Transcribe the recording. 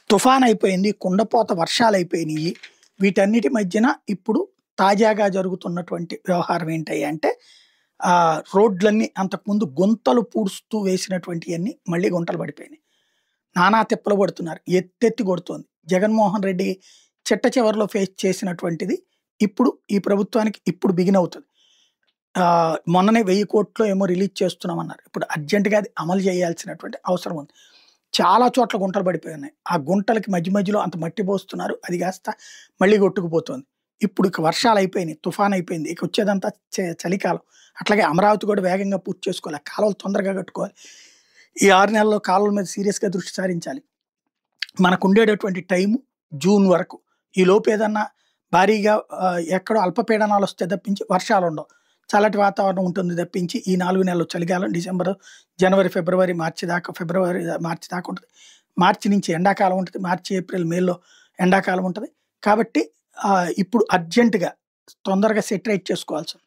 తుఫాన్ అయిపోయింది, కుండపోత వర్షాలయిపోయినియి. వీటన్నిటి మధ్యన ఇప్పుడు తాజాగా జరుగుతున్నటువంటి వ్యవహారం ఏంటయ్యంటే రోడ్లన్నీ అంతకుముందు గుంతలు పూడుస్తూ వేసినటువంటియన్నీ మళ్ళీ గుంటలు పడిపోయినాయి. నానా తిప్పలు పడుతున్నారు. ఎత్తెత్తి కొడుతోంది. జగన్మోహన్ రెడ్డి చిట్ట చివరిలో ఫేస్ చేసినటువంటిది ఇప్పుడు ఈ ప్రభుత్వానికి ఇప్పుడు బిగిన్ అవుతుంది. మొన్ననే 1000 కోట్లు ఏమో రిలీజ్ చేస్తున్నామన్నారు. ఇప్పుడు అర్జెంట్‌గా అది అమలు చేయాల్సినటువంటి అవసరం ఉంది. చాలా చోట్ల గుంటలు పడిపోయి ఉన్నాయి. ఆ గుంటలకి మధ్య మధ్యలో అంత మట్టి పోస్తున్నారు. అది కాస్త మళ్ళీ కొట్టుకుపోతోంది. ఇప్పుడు ఇక వర్షాలు అయిపోయినాయి. తుఫాన్ అయిపోయింది. ఇక వచ్చేదంతా చలికాలం. అట్లాగే అమరావతి కూడా వేగంగా పూర్తి చేసుకోవాలి. కాలువలు తొందరగా కట్టుకోవాలి. ఈ 6 నెలల్లో కాలువల మీద సీరియస్‌గా దృష్టి సారించాలి. మనకుండేటటువంటి టైము జూన్ వరకు. ఈలోపు ఏదన్నా భారీగా ఎక్కడో అల్పపీడనాలు వస్తే తప్పించి వర్షాలుండవు. చల్లటి వాతావరణం ఉంటుంది తప్పించి ఈ 4 నెలలు చలికాలం డిసెంబర్, జనవరి, ఫిబ్రవరి, మార్చి దాకా ఉంటది. మార్చి నుంచి ఎండాకాలం ఉంటది. మార్చి, ఏప్రిల్, మేలో ఎండాకాలం ఉంటది. కాబట్టి ఇప్పుడు అర్జెంట్‌గా తొందరగా సెటిలైట్ చేసుకోవాల్సింది.